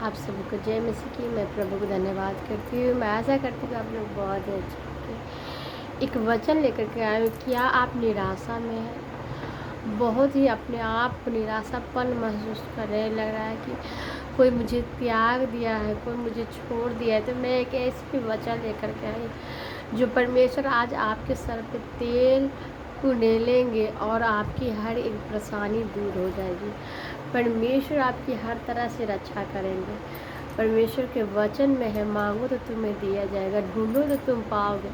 आप सबको जय मसीह की। मैं प्रभु को धन्यवाद करती हूँ। मैं आशा करती हूँ आप लोग बहुत ही अच्छे होंगे। एक वचन लेकर के आए हूँ। क्या आप निराशा में हैं? बहुत ही अपने आप को निराशापन महसूस कर रहे हैं। लग रहा है कि कोई मुझे त्याग दिया है, कोई मुझे छोड़ दिया है। तो मैं एक ऐसी वचन लेकर के आई जो परमेश्वर आज आपके सर पे तेल उंडेलेंगे और आपकी हर एक परेशानी दूर हो जाएगी। परमेश्वर आपकी हर तरह से रक्षा करेंगे। परमेश्वर के वचन में है, मांगो तो तुम्हें दिया जाएगा, ढूंढो तो तुम पाओगे,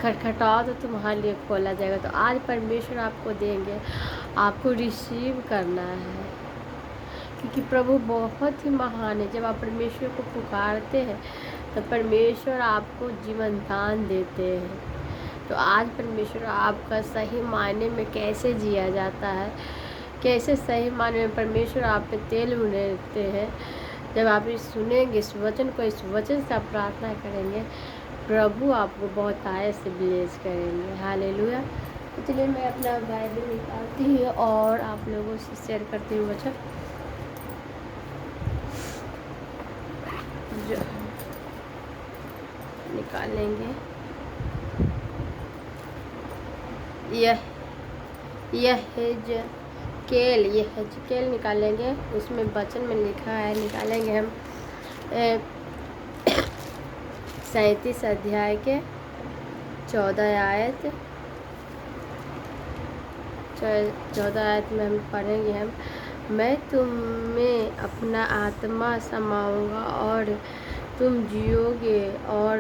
खटखटाओ तो तुम्हारे लिए खोला जाएगा। तो आज परमेश्वर आपको देंगे, आपको रिसीव करना है, क्योंकि प्रभु बहुत ही महान है। जब आप परमेश्वर को पुकारते हैं तो परमेश्वर आपको जीवन दान देते हैं। तो आज परमेश्वर आपका सही मायने में कैसे जिया जाता है, कैसे सही मायने में परमेश्वर आप पे तेल उड़ेलते हैं, जब आप इस सुनेंगे इस वचन को, इस वचन से आप प्रार्थना करेंगे, प्रभु आपको बहुत आय से ब्लेस करेंगे। हालेलुया। तो चलिए मैं अपना बाइबल निकालती हूँ और आप लोगों से शेयर करती हूँ वचन जो निकालेंगे। यह हेजकेल निकालेंगे। उसमें वचन में लिखा है, निकालेंगे हम 37 अध्याय के 14 आयत। 14 आयत में हम पढ़ेंगे मैं तुम में अपना आत्मा समाऊंगा और तुम जियोगे और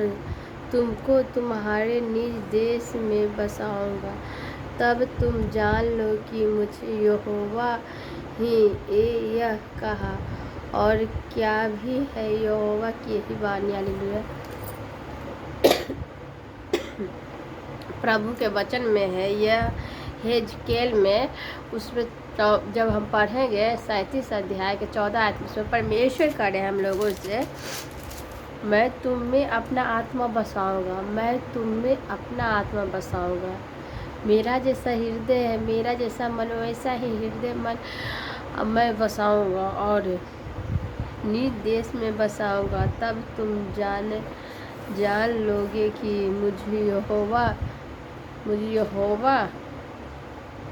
तुमको तुम्हारे निज देश में बसाऊंगा। तब तुम जान लो कि मुझे यहोवा ही यह कहा और क्या भी है यहोवा की यही वाणी। हालेलुया। प्रभु के वचन में है, यह हेजकेल में, उसमें जब हम पढ़ेंगे 37 अध्याय के 14 आयत में परमेश्वर करे हम लोगों से, मैं तुम में अपना आत्मा बसाऊंगा, मैं तुम में अपना आत्मा बसाऊंगा। मेरा जैसा हृदय है, मेरा जैसा मन, वैसा ही हृदय मन मैं बसाऊंगा और निज देश में बसाऊंगा। तब तुम जान लोगे कि मुझे यहोवा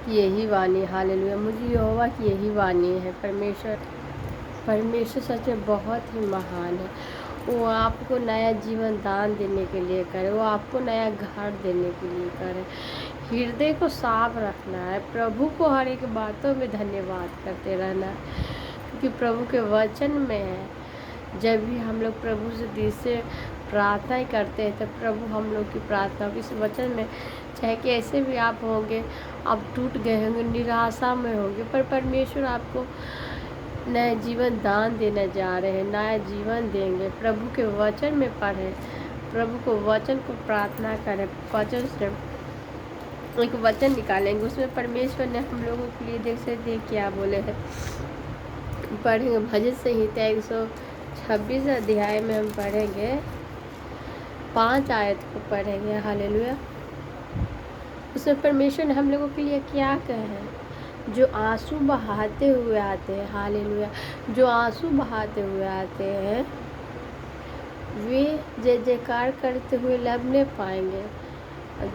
की यही वाणी। हालेलुया। मुझे यहोवा की यही वाणी है। परमेश्वर सच में बहुत ही महान है। वो आपको नया जीवन दान देने के लिए करे, वो आपको नया घर देने के लिए करे। हृदय को साफ रखना है, प्रभु को हर एक बातों में धन्यवाद करते रहना है, क्योंकि प्रभु के वचन में है। जब भी हम लोग प्रभु से दिल से प्रार्थना करते हैं तो प्रभु हम लोग की प्रार्थना इस वचन में, चाहे कैसे भी आप होंगे, आप टूट गए होंगे, निराशा में होंगे, पर परमेश्वर आपको नया जीवन दान देने जा रहे हैं, नया जीवन देंगे। प्रभु के वचन में पढ़ें, प्रभु को वचन को प्रार्थना करें। वचन से एक वचन निकालेंगे, उसमें परमेश्वर ने हम लोगों के लिए देख सकते हैं क्या बोले हैं। पढ़ेंगे भजन संहिता 126 अध्याय में हम पढ़ेंगे 5 आयत को पढ़ेंगे। हालेलुया। उसमें परमेश्वर ने हम लोगों के लिए क्या कहे हैं, जो आंसू बहाते हुए आते हैं। हालेलुया। जो आंसू बहाते हुए आते हैं वे जय जयकार करते हुए लबने पाएंगे।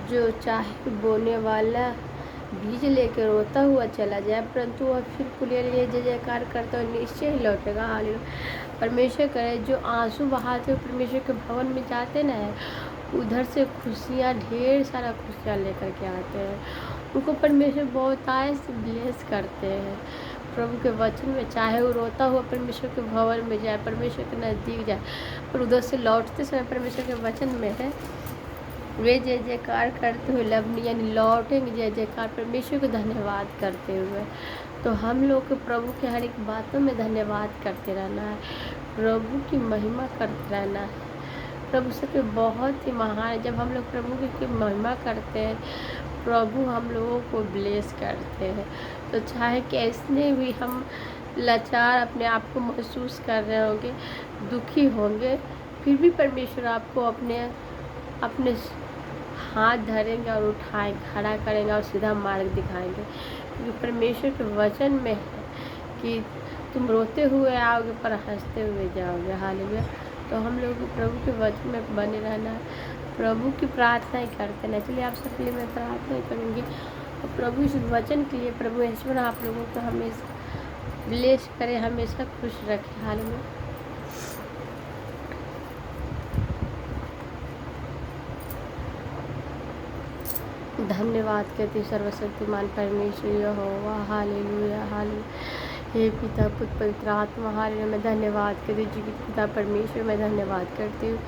जो चाहे बोने वाला बीज लेकर रोता हुआ चला जाए, परंतु वह फिर फूले लिए जय जयकार करता हुआ निश्चय ही लौटेगा। हालेलुया। परमेश्वर करे, जो आंसू बहाते हुए परमेश्वर के भवन में जाते ना है, उधर से खुशियाँ, ढेर सारा खुशियाँ लेकर के आते हैं। उनको परमेश्वर बहुत आय से ब्लेस करते हैं। प्रभु के वचन में, चाहे वो रोता हुआ परमेश्वर के भवन में जाए, परमेश्वर के नज़दीक जाए, पर उधर से लौटते समय परमेश्वर के वचन में है, वे जय जयकार करते हुए लबनी, यानी लौटेंगे जय जयकार, परमेश्वर को धन्यवाद करते हुए। तो हम लोग को प्रभु के हर एक बातों में धन्यवाद करते रहना है, प्रभु की महिमा करते रहना है। प्रभु सच में बहुत ही महान है। जब हम लोग प्रभु की महिमा करते हैं, प्रभु हम लोगों को ब्लेस करते हैं। तो चाहे कैसे भी हम लाचार अपने आप को महसूस कर रहे होंगे, दुखी होंगे, फिर भी परमेश्वर आपको अपने हाथ धरेंगे और उठाएं, खड़ा करेंगे और सीधा मार्ग दिखाएंगे, क्योंकि परमेश्वर के वचन में है कि तुम रोते हुए आओगे पर हंसते हुए जाओगे। हालेलुया। तो हम लोग प्रभु के वचन में बने रहना है, प्रभु की प्रार्थना ही करते रहना। चलिए आप सबके लिए मैं प्रार्थना करूँगी और प्रभु इस वचन के लिए प्रभु ईश्वर आप लोगों को हमेशा ब्लेस करे, हमेशा खुश रखे। हालेलुया। धन्यवाद कहती सर्वशक्तिमान परमेश्वर यहोवा। Hallelujah hallelujah. हे पिता पुत्र पवित्र आत्मा, हालेलुया। मैं धन्यवाद करती हूँ जीवित पिता परमेश्वर, मैं धन्यवाद करती हूँ।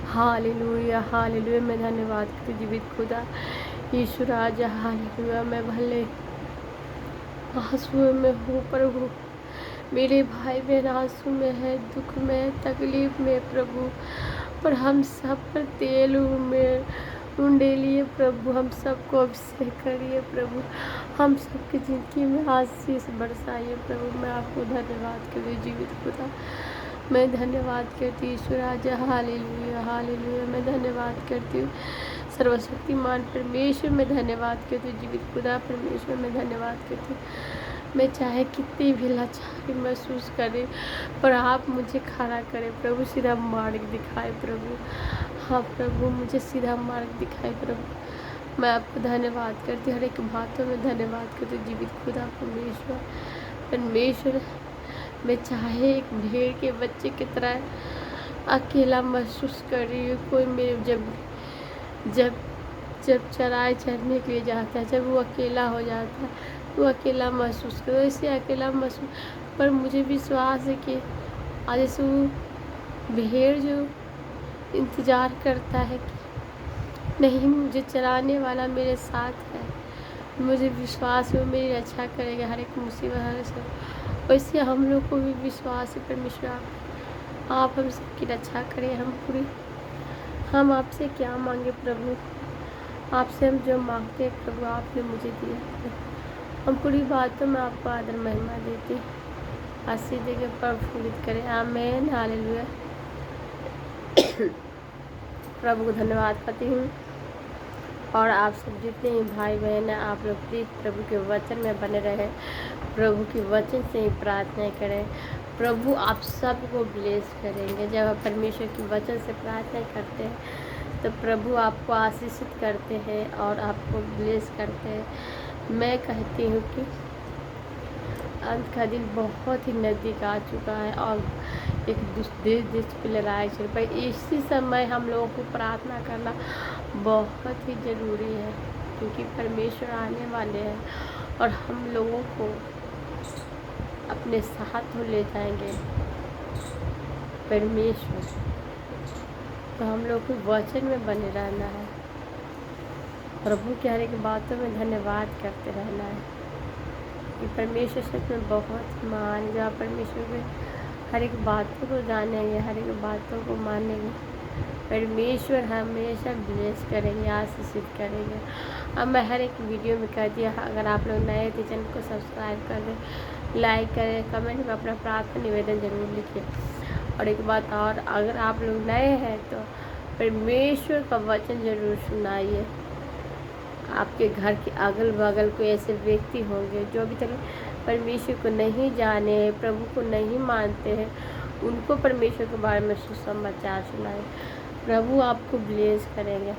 Hallelujah hallelujah. मैं धन्यवाद करती हूँ जीवित खुदा यीशु राजा। हालेलुया। मैं भले आंसू में हूँ प्रभु, मेरे भाई बहन आंसू में है, दुख में, तकलीफ में प्रभु, पर हम सब पर तेल में उंडेलिए प्रभु, हम सबको अभिषेक करिए प्रभु, हम सबकी ज़िंदगी में आशीष बरसाइए प्रभु। मैं आपको धन्यवाद करती हूँ जीवित खुदा, मैं धन्यवाद करती हूँ ईश्वर राजा। Hallelujah hallelujah. मैं धन्यवाद करती हूँ सर्वशक्तिमान परमेश्वर, मैं धन्यवाद करती हूँ जीवित खुदा परमेश्वर, मैं धन्यवाद करती हूँ। मैं चाहे कितनी भी लाचारी महसूस करें पर आप मुझे खड़ा करें प्रभु, सीधा मार्ग दिखाए प्रभु। हाँ प्रभु, मुझे सीधा मार्ग दिखाए प्रभु। मैं आपको धन्यवाद करती हूँ, हर एक बातों में धन्यवाद करती हूँ जीवित खुदा परमेश्वर परमेश्वर। मैं चाहे एक भेड़ के बच्चे की तरह अकेला महसूस कर रही हूँ, कोई मेरे जब जब जब चराए चरने के लिए जाता है, जब वो अकेला हो जाता है तो अकेला महसूस करो, ऐसे अकेला महसूस, पर मुझे विश्वास है कि आज जैसे वो भेड़ जो इंतज़ार करता है कि नहीं मुझे चराने वाला मेरे साथ है, मुझे विश्वास है वो मेरी रक्षा करेगा हर एक मुसीबत हर सब, वैसे हम लोग को भी विश्वास है परमेश्वर आप हम सबकी रक्षा करें। हम आपसे क्या मांगे प्रभु, आपसे हम जो मांगते हैं प्रभु आपने मुझे दिया है। हम पूरी बातों में आपको आदर महिमा देते आशीष देकर प्रफुल्लित करें। आमीन हालेलुया। प्रभु को धन्यवाद करती हूँ और आप सब जितने ही भाई बहन हैं आप लोग प्लीज़ प्रभु के वचन में बने रहे, प्रभु के वचन से ही प्रार्थना करें। प्रभु आप सबको ब्लेस करेंगे। जब आप परमेश्वर के वचन से प्रार्थना करते हैं तो प्रभु आपको आशीषित करते हैं और आपको ब्लेस करते हैं। मैं कहती हूँ कि अंत का दिन बहुत ही नज़दीक आ चुका है और एक देश पे लड़ाई चल रही है। इसी समय हम लोगों को प्रार्थना करना बहुत ही ज़रूरी है क्योंकि परमेश्वर आने वाले हैं और हम लोगों को अपने साथ ले जाएंगे परमेश्वर। तो हम लोग को वचन में बने रहना है, प्रभु की हर एक बातों में धन्यवाद करते रहना है कि परमेश्वर सच में बहुत महान, जो आप परमेश्वर के हर एक बातों को जानेंगे, हर एक बातों को मानेंगे, परमेश्वर हमेशा ब्लेस करेंगे, आशीषित करेंगे। अब मैं हर एक वीडियो में कह दिया, अगर आप लोग नए थे चैनल को सब्सक्राइब कर दें, लाइक करें, कमेंट में अपना प्रार्थना निवेदन जरूर लिखिए। और एक बात और, अगर आप लोग नए हैं तो परमेश्वर का वचन जरूर सुनाइए। आपके घर के अगल बगल कोई ऐसे व्यक्ति होंगे जो अभी तक परमेश्वर को नहीं जाने, प्रभु को नहीं मानते हैं, उनको परमेश्वर के बारे में सुसमाचार सुनाए। प्रभु आपको ब्लेस करेंगे।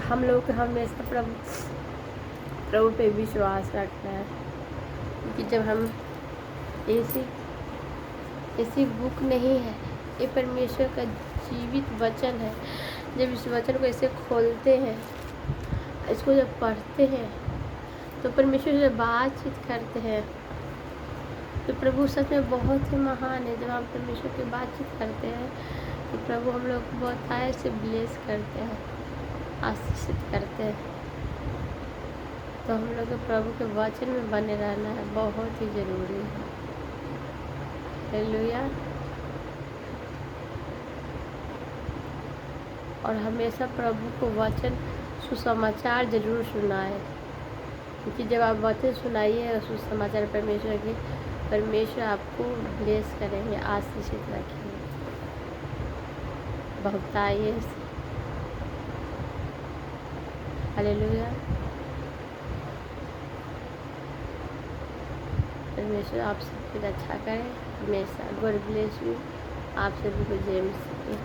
हम लोग को हमेशा प्रभु पे विश्वास रखना है क्योंकि जब हम ऐसी बुक नहीं है, ये परमेश्वर का जीवित वचन है। जब इस वचन को ऐसे खोलते हैं, इसको जब पढ़ते हैं तो परमेश्वर से बातचीत करते हैं तो प्रभु सच में बहुत ही महान है। जब हम परमेश्वर की बातचीत करते हैं तो प्रभु हम लोग को बहुत आय से ब्लेस करते हैं, आशीषित करते हैं। तो हम लोग को प्रभु के वचन में बने रहना है, बहुत ही ज़रूरी है। हालेलुया। और हमेशा प्रभु को वचन सुसमाचार जरूर सुनाए क्योंकि जब आप वचन सुनाइए सुसमाचार परमेश्वर के, परमेश्वर आपको ब्लेस करेंगे, आशीषित रखेंगे, बहुताइए। हालेलुया। परमेश्वर आप सबकी रक्षा करे हमेशा। God bless you. आप सभी को जय मसीह की।